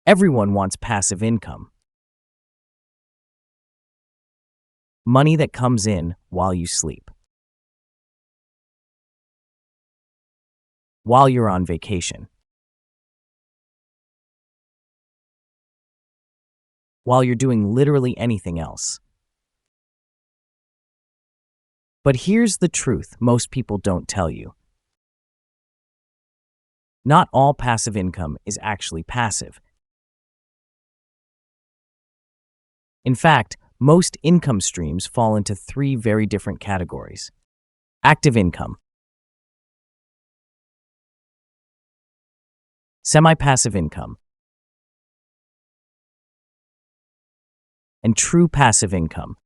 Everyone wants passive income. Money that comes in while you sleep. While you're on vacation. While you're doing literally anything else. But here's the truth most people don't tell you. Not all passive income is actually passive. In fact, most income streams fall into three very different categories. Active income, semi-passive income, and true passive income.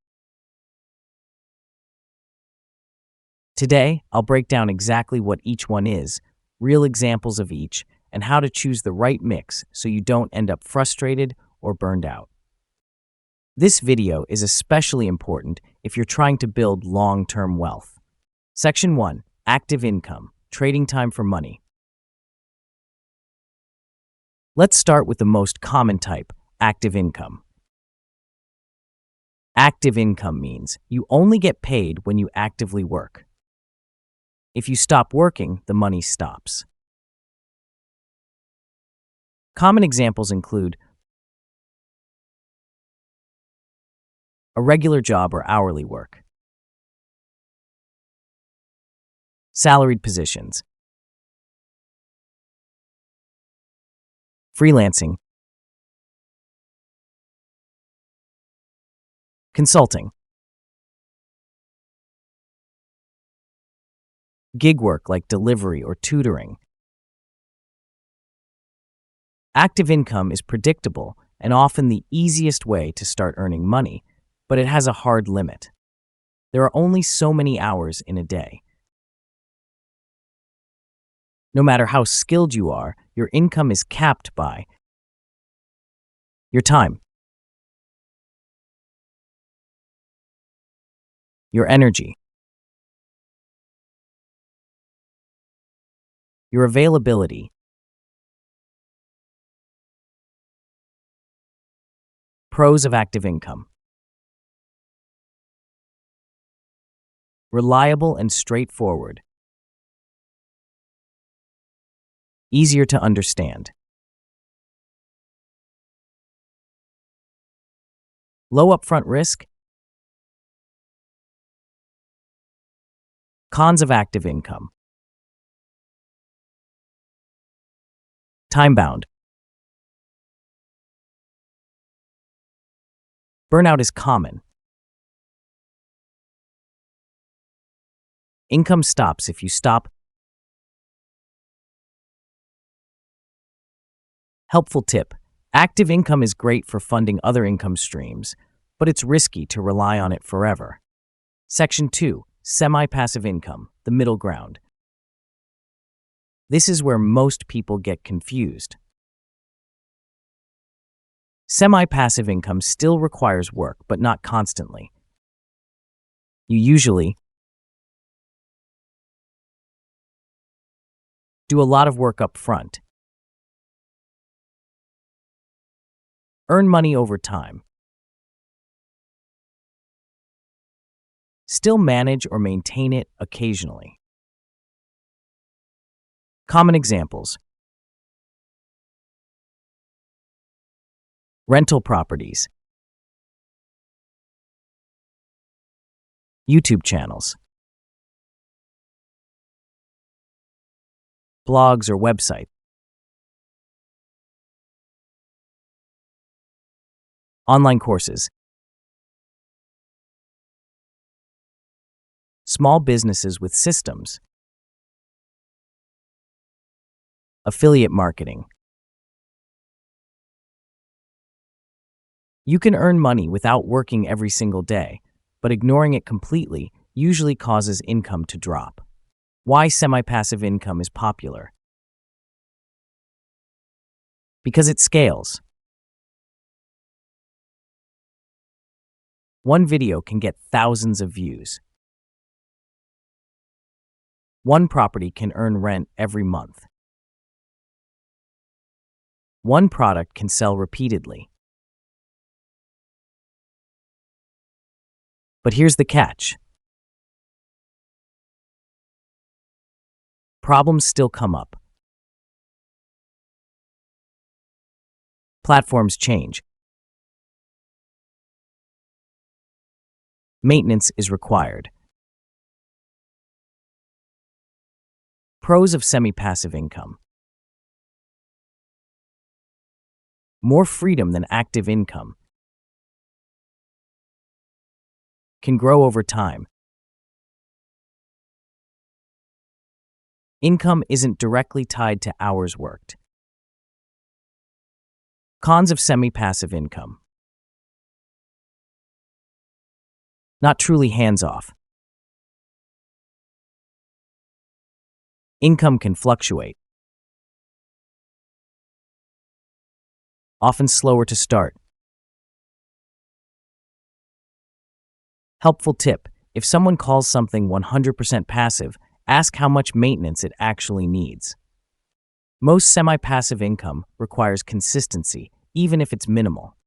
Today, I'll break down exactly what each one is, real examples of each, and how to choose the right mix so you don't end up frustrated or burned out. This video is especially important if you're trying to build long-term wealth. Section 1. Active income, trading time for money. Let's start with the most common type, active income. Active income means you only get paid when you actively work. If you stop working, the money stops. Common examples include a regular job or hourly work, salaried positions, freelancing, consulting, gig work like delivery or tutoring. Active income is predictable and often the easiest way to start earning money, but it has a hard limit. There are only so many hours in a day. No matter how skilled you are, your income is capped by your time, your energy, your availability, pros of active income. Reliable and straightforward. Easier to understand. Low upfront risk. Cons of active income. Time-bound. Burnout is common. Income stops if you stop. Helpful tip. Active income is great for funding other income streams, but it's risky to rely on it forever. Section 2. Semi-passive income, the middle ground. This is where most people get confused. Semi-passive income still requires work, but not constantly. You usually do a lot of work up front. Earn money over time. Still manage or maintain it occasionally. Common examples. Rental properties. YouTube channels. Blogs or websites. Online courses. Small businesses with systems. Affiliate marketing. You can earn money without working every single day, but ignoring it completely usually causes income to drop. Why semi-passive income is popular? Because it scales. One video can get thousands of views. One property can earn rent every month. One product can sell repeatedly. But here's the catch. Problems still come up. Platforms change. Maintenance is required. Pros of semi-passive income. More freedom than active income. Can grow over time. Income isn't directly tied to hours worked. Cons of semi-passive income. Not truly hands-off. Income can fluctuate. Often slower to start. Helpful tip: if someone calls something 100% passive, ask how much maintenance it actually needs. Most semi-passive income requires consistency, even if it's minimal.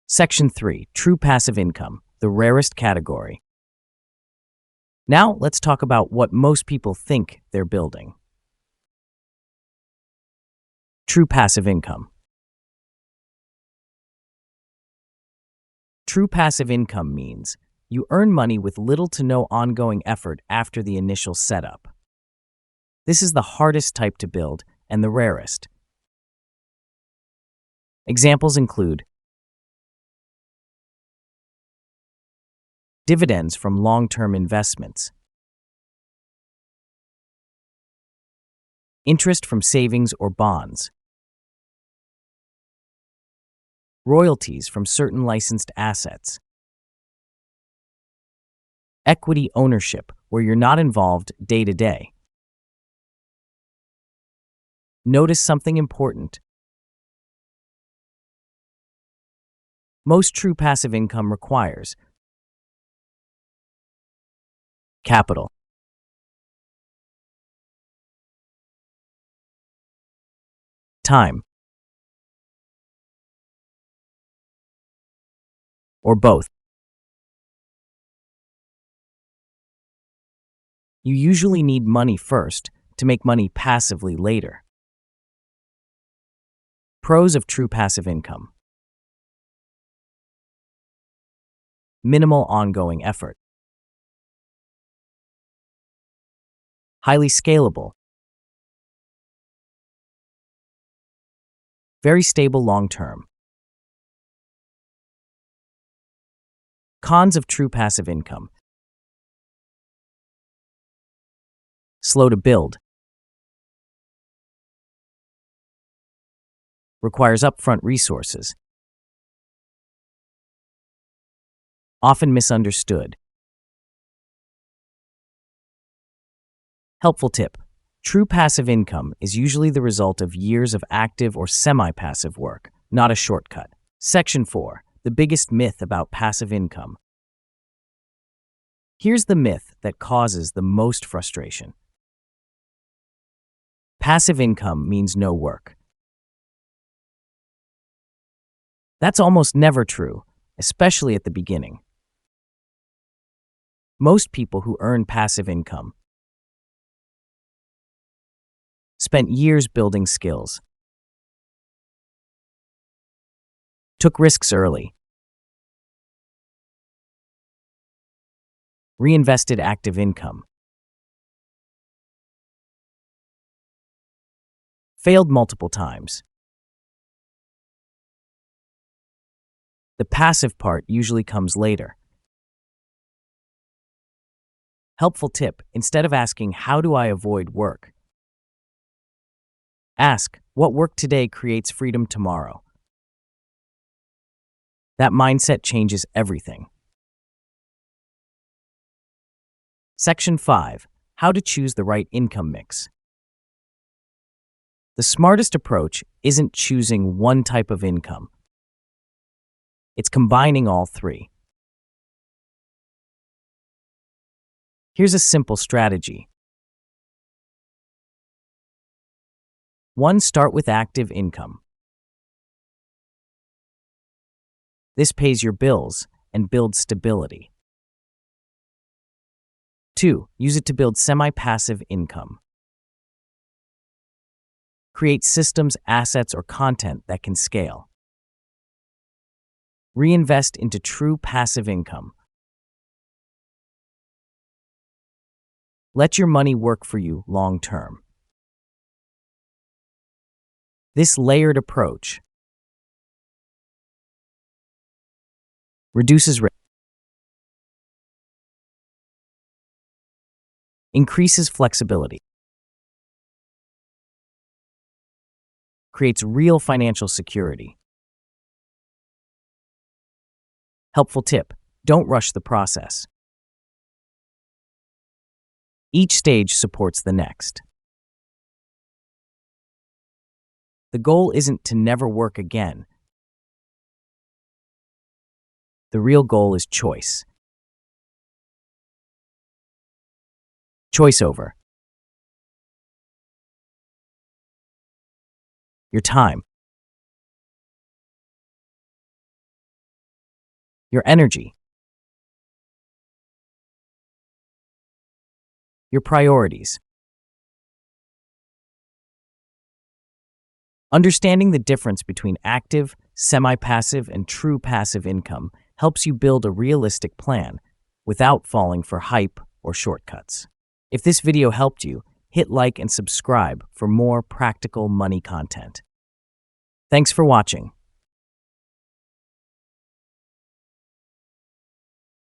Section 3. True passive income, the rarest category. Now, let's talk about what most people think they're building. True passive income. True passive income means you earn money with little to no ongoing effort after the initial setup. This is the hardest type to build and the rarest. Examples include dividends from long-term investments, interest from savings or bonds, royalties from certain licensed assets, equity ownership where you're not involved day to day. Notice something important. Most true passive income requires capital, time, or both. You usually need money first to make money passively later. Pros of true passive income. Minimal ongoing effort. Highly scalable. Very stable long-term. Cons of true passive income. Slow to build. Requires upfront resources. Often misunderstood. Helpful tip: true passive income is usually the result of years of active or semi-passive work, not a shortcut. Section 4. The biggest myth about passive income. Here's the myth that causes the most frustration. Passive income means no work. That's almost never true, especially at the beginning. Most people who earn passive income spent years building skills, took risks early, reinvested active income, failed multiple times. The passive part usually comes later. Helpful tip: instead of asking, "How do I avoid work?" ask, "What work today creates freedom tomorrow?" That mindset changes everything. Section 5. How to choose the right income mix. The smartest approach isn't choosing one type of income. It's combining all three. Here's a simple strategy. 1. Start with active income. This pays your bills and builds stability. 2. Use it to build semi-passive income. Create systems, assets, or content that can scale. Reinvest into true passive income. Let your money work for you long term. This layered approach reduces risk, increases flexibility, creates real financial security. Helpful tip: don't rush the process. Each stage supports the next. The goal isn't to never work again. The real goal is choice. Choice over your time, your energy, your priorities. Understanding the difference between active, semi-passive, and true passive income helps you build a realistic plan without falling for hype or shortcuts. If this video helped you, hit like and subscribe for more practical money content. Thanks for watching.